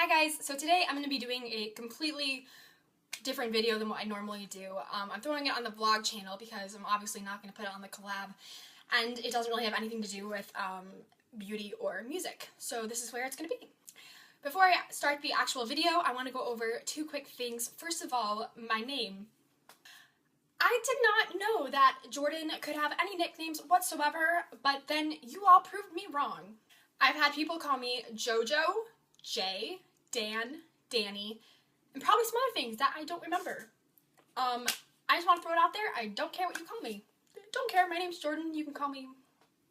Hi guys, so today I'm going to be doing a completely different video than what I normally do. I'm throwing it on the vlog channel because I'm obviously not going to put it on the collab, and it doesn't really have anything to do with beauty or music, so this is where it's going to be. Before I start the actual video, I want to go over two quick things. First of all, my name. I did not know that Jordan could have any nicknames whatsoever, but then you all proved me wrong. I've had people call me JoJo, Jay, Dan, Danny, and probably some other things that I don't remember. I just want to throw it out there. I don't care what you call me. Don't care. My name's Jordan. You can call me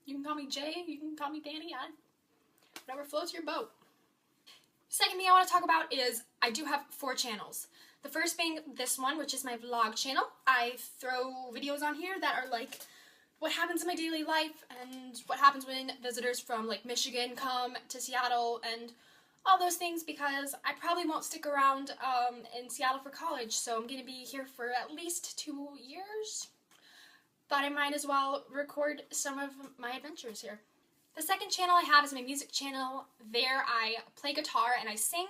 Jay. You can call me Danny. Whatever floats your boat. Second thing I want to talk about is I do have 4 channels. The first being this one, which is my vlog channel. I throw videos on here that are like what happens in my daily life and what happens when visitors from like Michigan come to Seattle and all those things, because I probably won't stick around in Seattle for college, so I'm going to be here for at least 2 years. Thought I might as well record some of my adventures here. The second channel I have is my music channel. There I play guitar and I sing.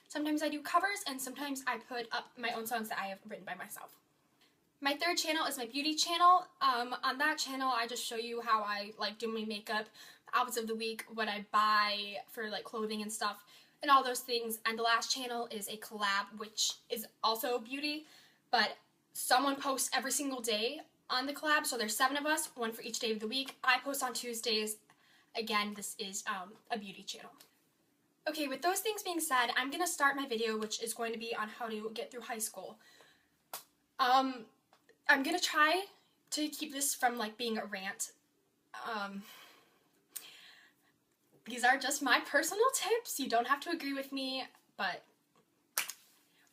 Sometimes I do covers and sometimes I put up my own songs that I have written by myself. My third channel is my beauty channel. On that channel I just show you how I like do my makeup, outfits of the week, what I buy for like clothing and stuff, and all those things. And the last channel is a collab, which is also beauty, but someone posts every single day on the collab, so there's 7 of us, one for each day of the week. I post on Tuesdays. Again, this is a beauty channel. Okay, with those things being said, I'm gonna start my video, which is going to be on how to get through high school. I'm gonna try to keep this from like being a rant. These are just my personal tips. You don't have to agree with me, but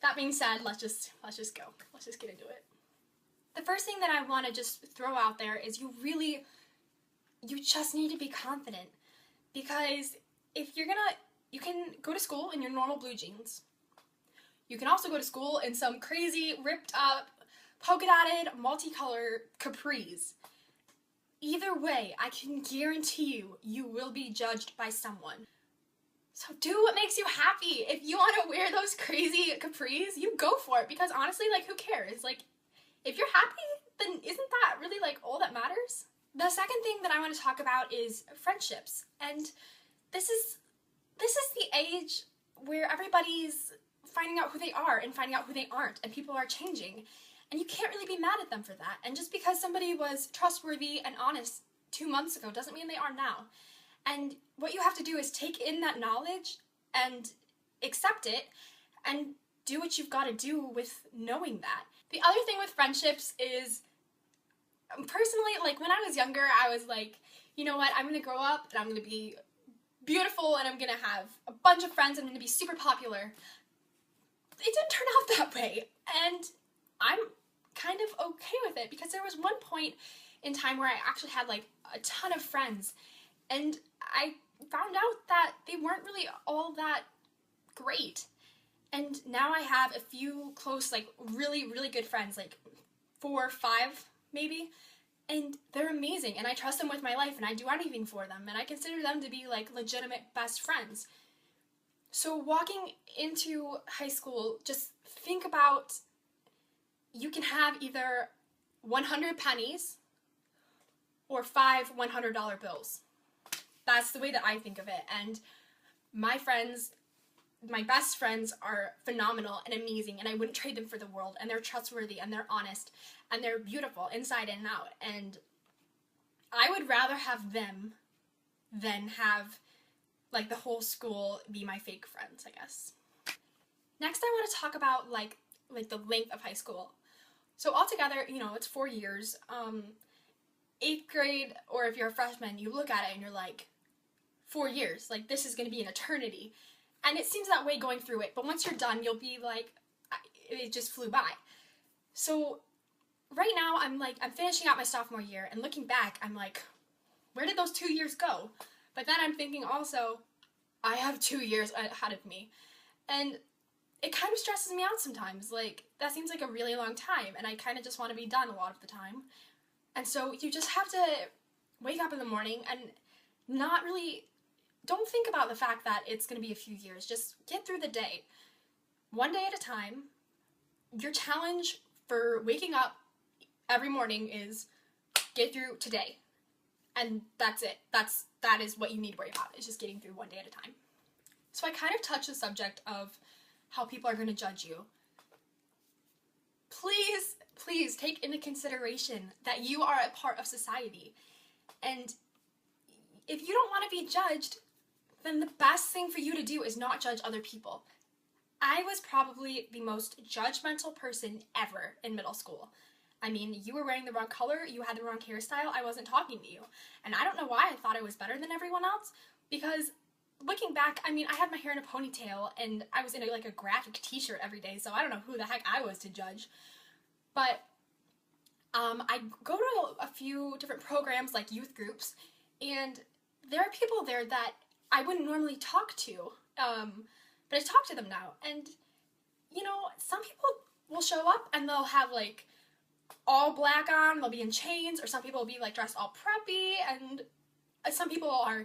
that being said, let's just go. Let's just get into it. The first thing that I want to just throw out there is you just need to be confident, because if you're gonna, you can go to school in your normal blue jeans. You can also go to school in some crazy ripped up polka-dotted multicolor capris. Either way, I can guarantee you will be judged by someone. So do what makes you happy. If you want to wear those crazy capris, you go for it, because honestly, like, who cares? Like, if you're happy, then isn't that really like all that matters? The second thing that I want to talk about is friendships. And this is the age where everybody's finding out who they are and finding out who they aren't, and people are changing. And you can't really be mad at them for that. And just because somebody was trustworthy and honest 2 months ago doesn't mean they are now. And what you have to do is take in that knowledge and accept it and do what you've got to do with knowing that. The other thing with friendships is, personally, like when I was younger, I was like, you know what, I'm going to grow up and I'm going to be beautiful and I'm going to have a bunch of friends, I'm going to be super popular. It didn't turn out that way, and I'm kind of okay with it, because there was one point in time where I actually had like a ton of friends, and I found out that they weren't really all that great. And now I have a few close, like really, really good friends, like 4 or 5 maybe, and they're amazing, and I trust them with my life, and I do anything for them, and I consider them to be like legitimate best friends. So walking into high school, just think about, you can have either 100 pennies or 5 $100 bills. That's the way that I think of it. And my friends, my best friends, are phenomenal and amazing, and I wouldn't trade them for the world, and they're trustworthy and they're honest and they're beautiful inside and out, and I would rather have them than have like the whole school be my fake friends, I guess. Next, I want to talk about like the length of high school. So altogether, you know, it's 4 years. 8th grade, or if you're a freshman, you look at it and you're like, 4 years, like this is going to be an eternity. And it seems that way going through it, but once you're done, you'll be like, it just flew by. So right now, I'm finishing out my sophomore year, and looking back, I'm like, where did those 2 years go? But then I'm thinking also, I have 2 years ahead of me. And it kind of stresses me out sometimes. Like, that seems like a really long time, and I kind of just want to be done a lot of the time. And so you just have to wake up in the morning and not really don't think about the fact that it's going to be a few years. Just get through the day. One day at a time. Your challenge for waking up every morning is get through today. And that's it. That is what you need to worry about. It's just getting through one day at a time. So I kind of touched the subject of how people are going to judge you. Please take into consideration that you are a part of society. And if you don't want to be judged, then the best thing for you to do is not judge other people. I was probably the most judgmental person ever in middle school. I mean, you were wearing the wrong color, you had the wrong hairstyle, I wasn't talking to you. And I don't know why I thought I was better than everyone else, because looking back, I mean, I had my hair in a ponytail, and I was in a graphic t-shirt every day, so I don't know who the heck I was to judge. But I go to a few different programs, like youth groups, and there are people there that I wouldn't normally talk to, but I talk to them now. And, you know, some people will show up and they'll have, like, all black on, they'll be in chains, or some people will be, like, dressed all preppy, and some people are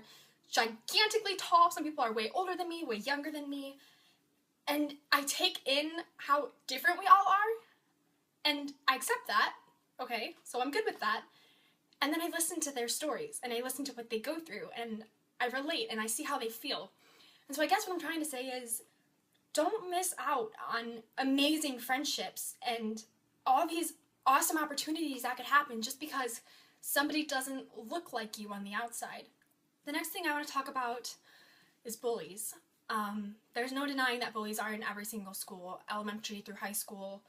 gigantically tall, some people are way older than me, way younger than me, and I take in how different we all are, and I accept that, okay, so I'm good with that, and then I listen to their stories, and I listen to what they go through, and I relate, and I see how they feel. And so I guess what I'm trying to say is, don't miss out on amazing friendships and all these awesome opportunities that could happen just because somebody doesn't look like you on the outside. The next thing I want to talk about is bullies. There's no denying that bullies are in every single school, elementary through high school,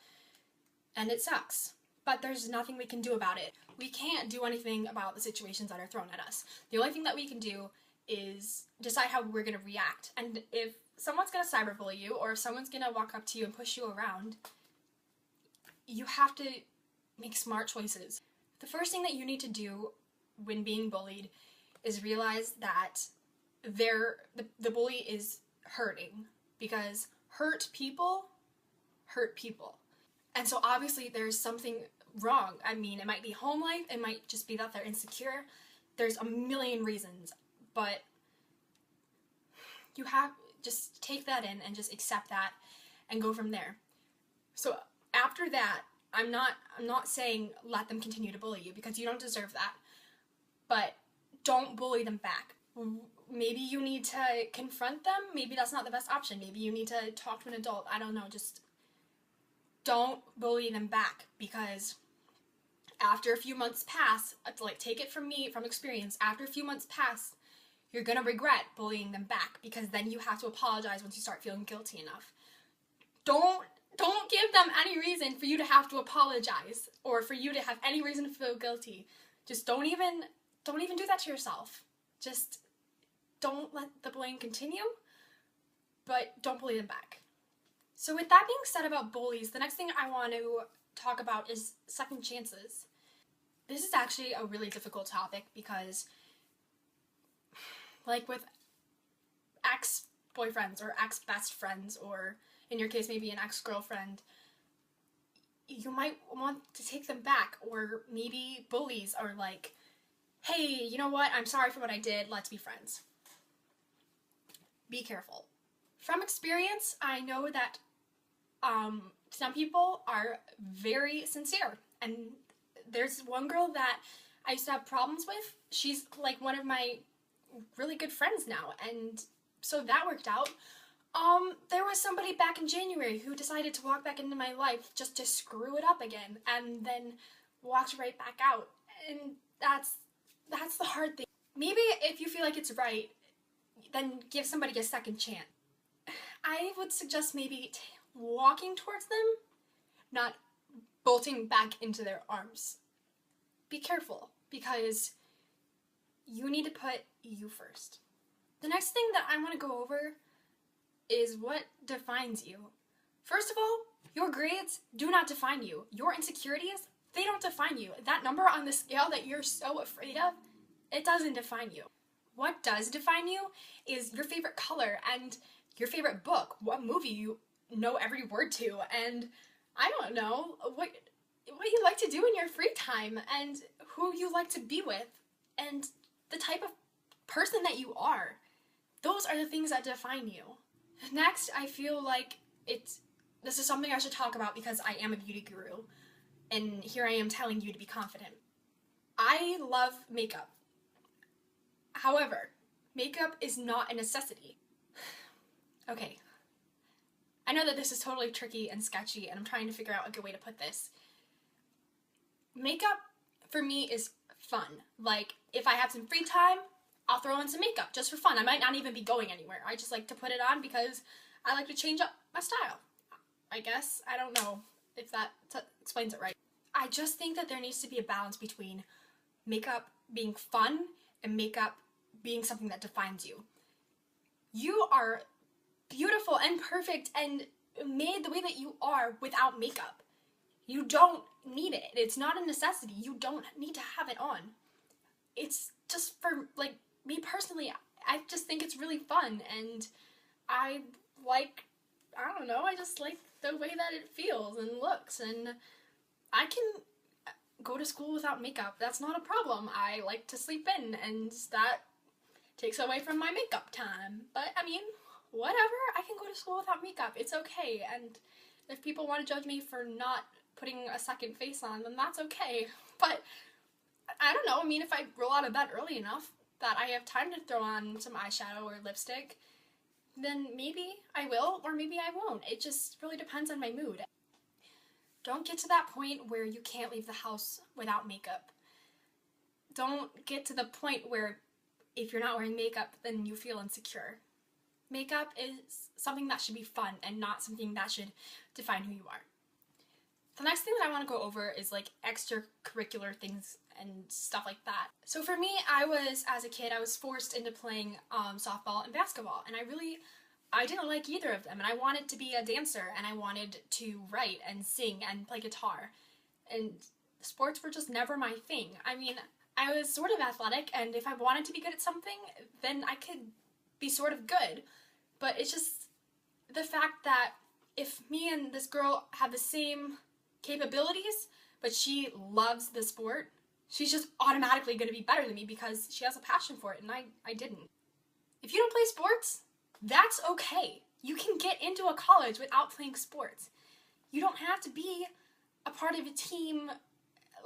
and it sucks. But there's nothing we can do about it. We can't do anything about the situations that are thrown at us. The only thing that we can do is decide how we're going to react. And if someone's going to cyberbully you, or if someone's going to walk up to you and push you around, you have to make smart choices. The first thing that you need to do when being bullied is realize that the bully is hurting, because hurt people hurt people. And so obviously there's something wrong. I mean, it might be home life, it might just be that they're insecure. There's a million reasons, but you have just take that in and just accept that and go from there. So after that, I'm not saying let them continue to bully you, because you don't deserve that. But don't bully them back. Maybe you need to confront them. Maybe that's not the best option. Maybe you need to talk to an adult. I don't know. Just don't bully them back, because after a few months pass, like, take it from me, from experience, after a few months pass, you're gonna regret bullying them back, because then you have to apologize once you start feeling guilty enough. Don't give them any reason for you to have to apologize, or for you to have any reason to feel guilty. Just don't even do that to yourself. Just don't let the bullying continue, but don't bully them back. So with that being said about bullies, the next thing I want to talk about is second chances. This is actually a really difficult topic, because, like, with ex-boyfriends or ex-best friends, or in your case maybe an ex-girlfriend, you might want to take them back. Or maybe bullies are like, hey, you know what, I'm sorry for what I did, let's be friends. Be careful. From experience, I know that some people are very sincere, and there's one girl that I used to have problems with. She's like one of my really good friends now, and so that worked out. There was somebody back in January who decided to walk back into my life just to screw it up again, and then walked right back out. And that's the hard thing. Maybe if you feel like it's right, then give somebody a second chance. I would suggest maybe walking towards them, not bolting back into their arms. Be careful, because you need to put you first. The next thing that I want to go over is what defines you. First of all, your grades do not define you. Your insecurities, they don't define you. That number on the scale that you're so afraid of, it doesn't define you. What does define you is your favorite color and your favorite book, what movie you know every word to, and I don't know, what you like to do in your free time, and who you like to be with, and the type of person that you are. Those are the things that define you. Next, I feel like this is something I should talk about because I am a beauty guru, and here I am telling you to be confident. I love makeup. However, makeup is not a necessity. Okay. I know that this is totally tricky and sketchy, and I'm trying to figure out a good way to put this. Makeup, for me, is fun. Like, if I have some free time, I'll throw in some makeup just for fun. I might not even be going anywhere. I just like to put it on because I like to change up my style. I guess. I don't know if that explains it right. I just think that there needs to be a balance between makeup being fun and makeup being something that defines you. You are beautiful and perfect and made the way that you are without makeup. You don't need it. It's not a necessity. You don't need to have it on. It's just for, like, me personally, I just think it's really fun, and I just like the way that it feels and looks, and I can go to school without makeup. That's not a problem. I like to sleep in, and that takes away from my makeup time. But, I mean, whatever. I can go to school without makeup. It's okay, and if people want to judge me for not putting a second face on, then that's okay. But, I don't know. I mean, if I roll out of bed early enough that I have time to throw on some eyeshadow or lipstick, then maybe I will, or maybe I won't. It just really depends on my mood. Don't get to that point where you can't leave the house without makeup. Don't get to the point where if you're not wearing makeup, then you feel insecure. Makeup is something that should be fun and not something that should define who you are. The next thing that I want to go over is like extracurricular things and stuff like that. So for me, as a kid, I was forced into playing softball and basketball, and I didn't like either of them, and I wanted to be a dancer, and I wanted to write and sing and play guitar, and sports were just never my thing. I mean, I was sort of athletic, and if I wanted to be good at something, then I could be sort of good, but it's just the fact that if me and this girl have the same capabilities, but she loves the sport, she's just automatically going to be better than me because she has a passion for it, and I didn't. If you don't play sports, that's okay. You can get into a college without playing sports. You don't have to be a part of a team,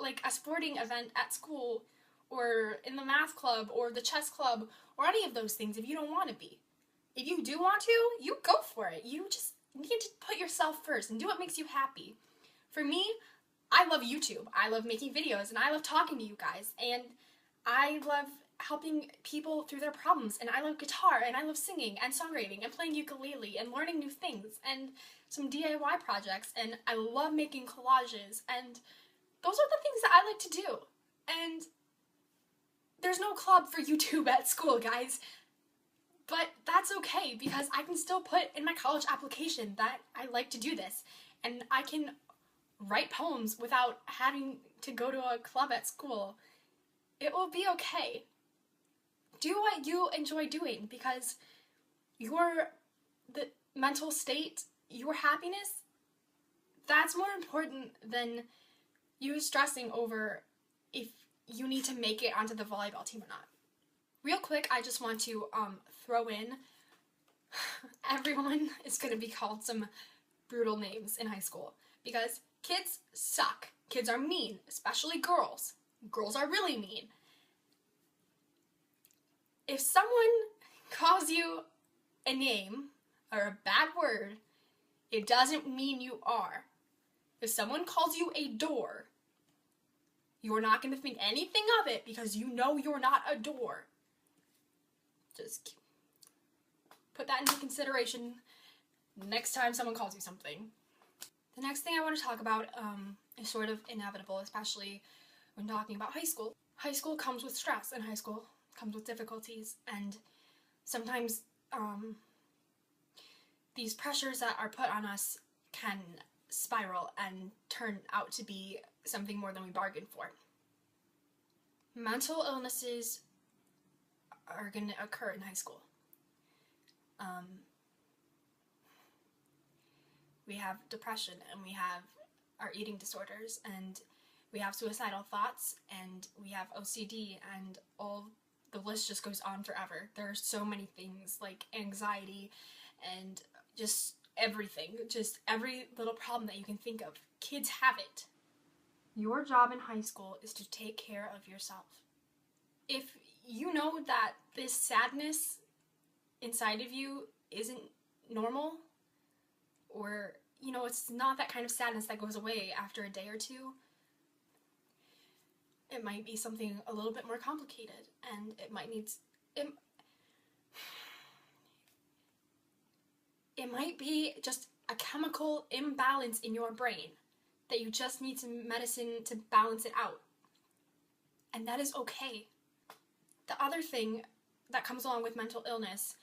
like a sporting event at school, or in the math club, or the chess club, or any of those things if you don't want to be. If you do want to, you go for it. You just need to put yourself first and do what makes you happy. For me, I love YouTube. I love making videos, and I love talking to you guys, and I love helping people through their problems, and I love guitar, and I love singing and songwriting and playing ukulele and learning new things and some DIY projects, and I love making collages, and those are the things that I like to do. And there's no club for YouTube at school, guys, but that's okay because I can still put in my college application that I like to do this, and I can write poems without having to go to a club at school. It will be okay. Do what you enjoy doing because the mental state, your happiness, that's more important than you stressing over if you need to make it onto the volleyball team or not. Real quick, I just want to throw in, everyone is going to be called some brutal names in high school because kids suck. Kids are mean, especially girls. Girls are really mean. If someone calls you a name or a bad word, it doesn't mean you are. If someone calls you a door, you're not going to think anything of it because you know you're not a door. Just put that into consideration next time someone calls you something. The next thing I want to talk about is sort of inevitable, especially when talking about high school. High school comes with stress, and high school comes with difficulties, and sometimes these pressures that are put on us can spiral and turn out to be something more than we bargained for. Mental illnesses are going to occur in high school. We have depression, and we have our eating disorders, and we have suicidal thoughts, and we have OCD, and all the list just goes on forever. There are so many things like anxiety and just everything, just every little problem that you can think of. Kids have it. Your job in high school is to take care of yourself. If you know that this sadness inside of you isn't normal, or, you know, it's not that kind of sadness that goes away after a day or two, it might be something a little bit more complicated, and it might need, it might be just a chemical imbalance in your brain that you just need some medicine to balance it out. And that is okay. The other thing that comes along with mental illness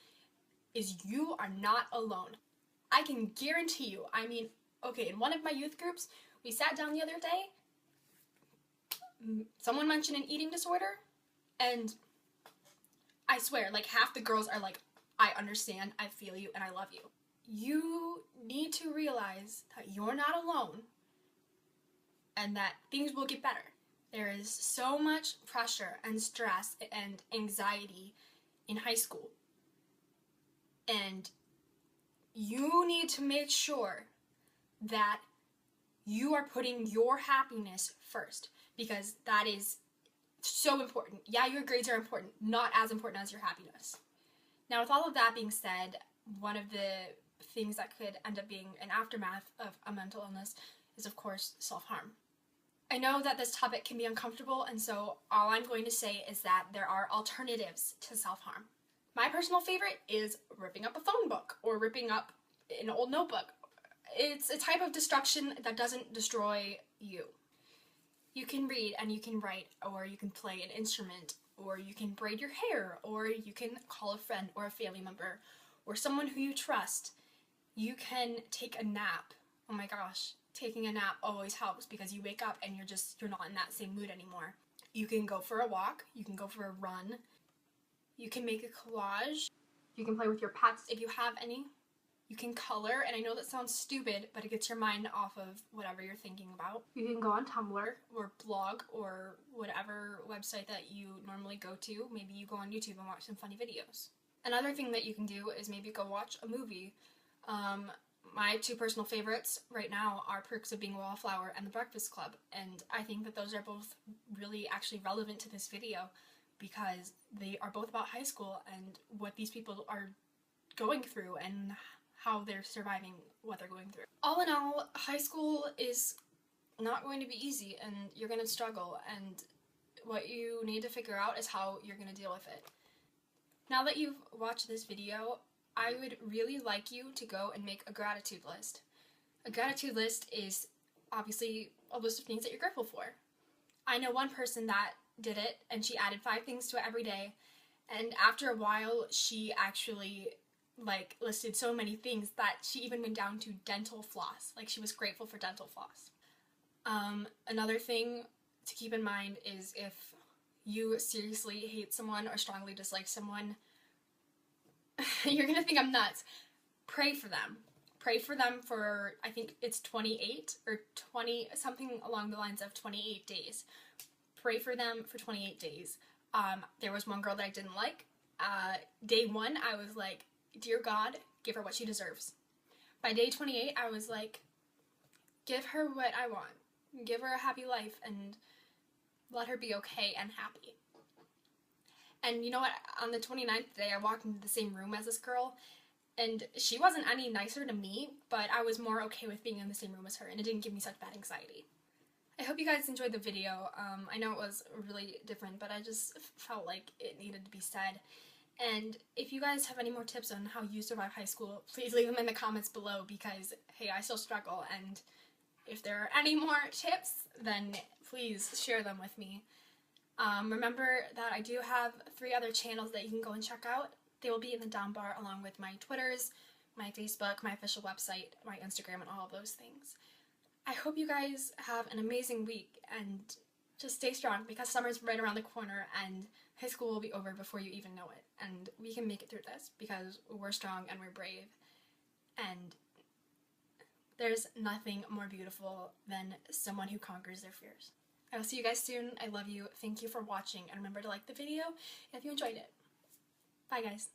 is you are not alone. I can guarantee you, I mean, okay, in one of my youth groups, we sat down the other day, someone mentioned an eating disorder, and I swear, like, half the girls are like, I understand, I feel you, and I love you. You need to realize that you're not alone and that things will get better. There is so much pressure and stress and anxiety in high school. And you need to make sure that you are putting your happiness first, because that is so important. Yeah, your grades are important, not as important as your happiness. Now, with all of that being said, one of the things that could end up being an aftermath of a mental illness is, of course, self-harm. I know that this topic can be uncomfortable, and so all I'm going to say is that there are alternatives to self-harm. My personal favorite is ripping up a phone book or ripping up an old notebook. It's a type of destruction that doesn't destroy you. You can read and you can write, or you can play an instrument, or you can braid your hair, or you can call a friend or a family member or someone who you trust. You can take a nap. Oh my gosh, taking a nap always helps because you wake up and you're not in that same mood anymore. You can go for a walk, you can go for a run, you can make a collage, you can play with your pets if you have any. You can color, and I know that sounds stupid, but it gets your mind off of whatever you're thinking about. You can go on Tumblr or blog or whatever website that you normally go to. Maybe you go on YouTube and watch some funny videos. Another thing that you can do is maybe go watch a movie. My two personal favorites right now are Perks of Being a Wallflower and The Breakfast Club, and I think that those are both really actually relevant to this video because they are both about high school and what these people are going through and how they're surviving what they're going through. All in all, high school is not going to be easy and you're going to struggle, and what you need to figure out is how you're going to deal with it. Now that you've watched this video, I would really like you to go and make a gratitude list. A gratitude list is obviously a list of things that you're grateful for. I know one person that did it, and she added 5 things to it every day, and after a while she actually listed so many things that she even went down to dental floss. Like, she was grateful for dental floss. Another thing to keep in mind is if you seriously hate someone or strongly dislike someone, you're gonna think I'm nuts. Pray for them. Pray for them for, I think it's 28 or 20, something along the lines of 28 days. Pray for them for 28 days. There was one girl that I didn't like. Day 1, I was like, dear God, give her what she deserves. By day 28, I was like, give her what I want. Give her a happy life and let her be okay and happy. And you know what? On the 29th day, I walked into the same room as this girl, and she wasn't any nicer to me, but I was more okay with being in the same room as her, and it didn't give me such bad anxiety. I hope you guys enjoyed the video. I know it was really different, but I just felt like it needed to be said. And if you guys have any more tips on how you survive high school, please leave them in the comments below because, hey, I still struggle, and if there are any more tips, then please share them with me. Remember that I do have 3 other channels that you can go and check out. They will be in the down bar along with my Twitters, my Facebook, my official website, my Instagram, and all of those things. I hope you guys have an amazing week and just stay strong because summer's right around the corner and high school will be over before you even know it. And we can make it through this because we're strong and we're brave. And there's nothing more beautiful than someone who conquers their fears. I will see you guys soon. I love you. Thank you for watching, and remember to like the video if you enjoyed it. Bye, guys.